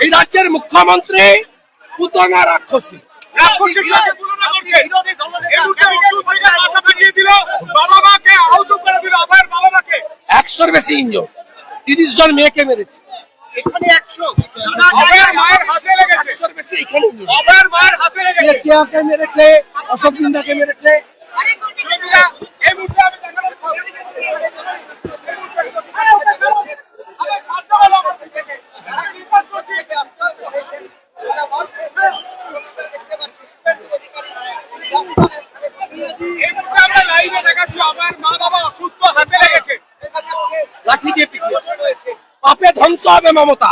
এই রাজ্যের মুখ্যমন্ত্রী পুতনা রাক্ষসী। একশোর বেশি ইঞ্জর, 30 জন মেয়েকে মেরেছে। মেরেছে, অশোক দিন্দাকে মেরেছে। লাঠি দিয়ে পিটিয়ে পাপে ধ্বংস হবে মমতা,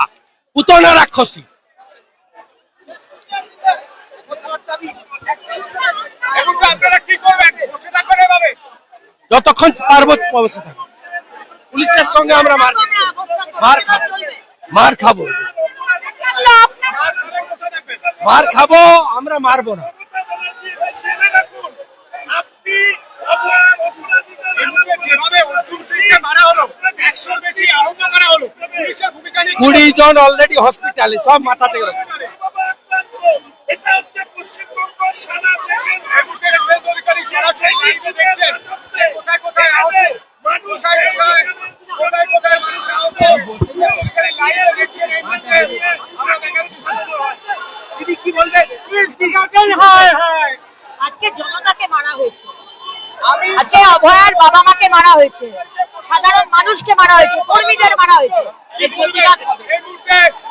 পুতনা রাক্ষসী। যতক্ষণ পারবো বসে থাকবো। পুলিশের সঙ্গে আমরা মার খাবো, আমরা মারবো না। কুড়ি জন অলরেডি হসপিটালে, সব মাথা থেকে। আজকে জনতাকে মারা হয়েছে, আজকে অভয়ার বাবা মাকে মারা হয়েছে, সাধারণ মানুষকে মারা হয়েছে, কর্মীদের মারা হয়েছে। এর প্রতিবাদ হবে,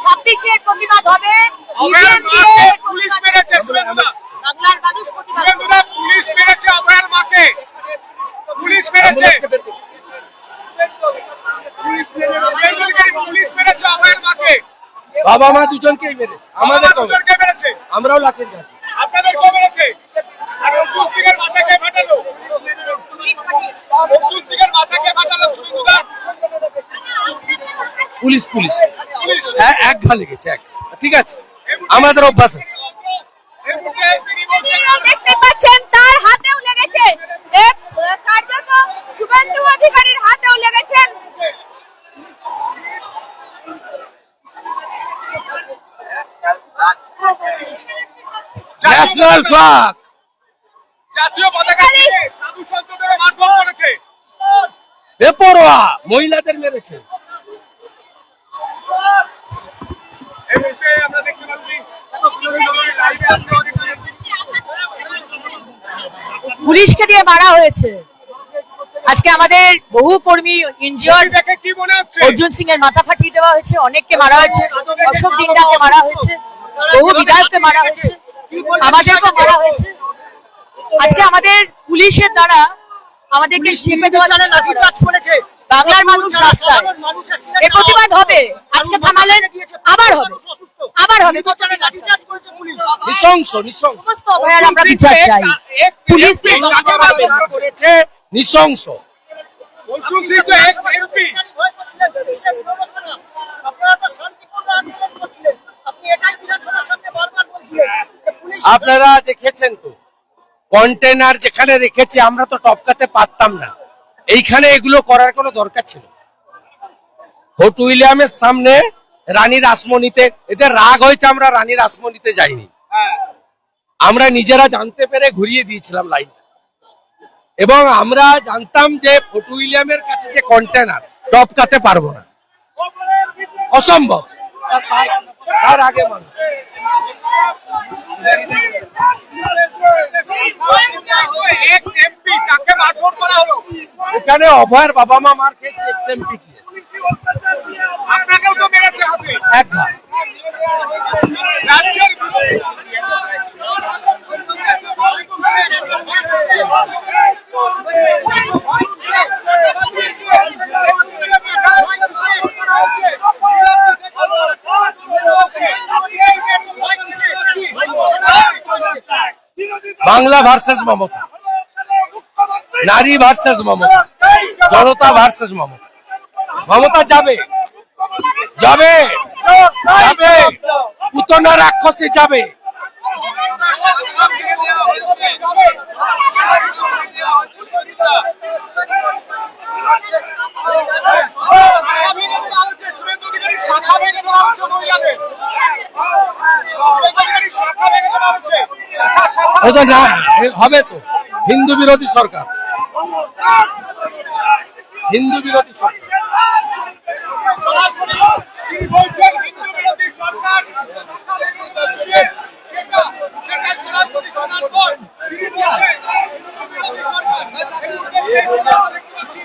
26-এর প্রতিবাদ হবে। পুলিশ মেরেছে, বাংলার মানুষ পুলিশ মেরেছে অভয়ার মাকে, পুলিশ মেরেছে, পুলিশ মেরেছে অভয়ার মাকে। বাবা মা দুজনকেই মেরেছে, আমাদের মেরেছে, আমরাও লাঠির কাছে। আপনাদেরকেও মেরেছে। আর অর্জুন সিংয়ের মাথাকে ফাটালো, অর্জুন সিংয়ের মাথাকে ফাটালো শুভেন্দুদা। পুলিশ পুলিশ এক ঘা লেগেছে, এক। ঠিক আছে, আমাদের অভ্যাস আছে। দেখতে পাচ্ছেন তার হাতেও লেগেছে, কার্যত শুভেন্দু অধিকারীর হাতেও লেগেছেন। ন্যাশনাল ফ্ল্যাগ, জাতীয় পতাকা নিয়ে সাধু সন্তদের মারধর করেছে, বেপরোয়া মহিলাদের মেরেছে। এই মুহূর্তে আমরা দেখতে পাচ্ছি পুলিশকে দিয়ে মারা হয়েছে। আজকে আমাদের বহু কর্মী ইনজিওর্ড, দেখে কি মনে হচ্ছে? অর্জুন সিং এর মাথা ফাটিয়ে দেওয়া হয়েছে, অনেককে মারা হয়েছে, অশোক দিন্দাকে মারা হয়েছে, বহু বিধায়ককে মারা হয়েছে, আমাদেরকেও মারা হয়েছে। আজকে আমাদের পুলিশের দ্বারা আমাদেরকে চেপে দেওয়া জন্য লাঠিচার্জ করেছে। বাংলার মানুষ রাস্তায়, এর প্রতিবাদ হবে। আজকে থামালেন, আবার হবে, আবার হবে। নৃশংস নৃশংস সমস্ত অভয়ার আমরা বিচার চাই। পুলিশ করেছে নৃশংস। অর্জুন সিং তো এমপি, আপনারা দেখেছেন তো, কন্টেনার যেখানে রেখেছি আমরা তো টপকাতে পারতাম না, এইখানে এগুলো করার কোনো দরকার ছিল। ফোর্ট উইলিয়ামের সামনে রানী রাসমণিতে এদের রাগ হয়েছে, আমরা রানী রাসমণিতে যাইনি, আমরা নিজেরা জানতে পেরে ঘুরিয়ে দিয়েছিলাম লাইন। এবং আমরা জানতাম যে ফোর্ট উইলিয়ামের কাছে যে কন্টেনার টপকাতে পারবো না, অসম্ভব। তার আগে মানুষ এখানে অভয়ের বাবা মা মার খেয়েছে, এক্সএমপি কি আপনাকেও তো মেরেছে হাতে এক ঘা। বাংলা ভার্সেস মমতা, নারী ভার্সেস মমতা, জনতা ভার্সেস মমতা। মমতা যাবে যাবে যাবে, পুতনা রাক্ষসে যাবে। শুভেন্দু অধিকারী শাখা ভেঙে দেওয়া হচ্ছে মহিলাদের। শাখা ভেঙে দেওয়া হচ্ছে শাখা ও তো না হবে তো হিন্দু বিরোধী সরকার, হিন্দু বিরোধী সরকার। সরাসরি তিনি বলছেন হিন্দু বিরোধী সরকার শাখা ভেঙে দিচ্ছে সেটা সরাসরি শোনার পর তিনি বলছেন হিন্দু বিরোধী সরকার এই মুহূর্তে সেই চিত্র দেখতে পাচ্ছি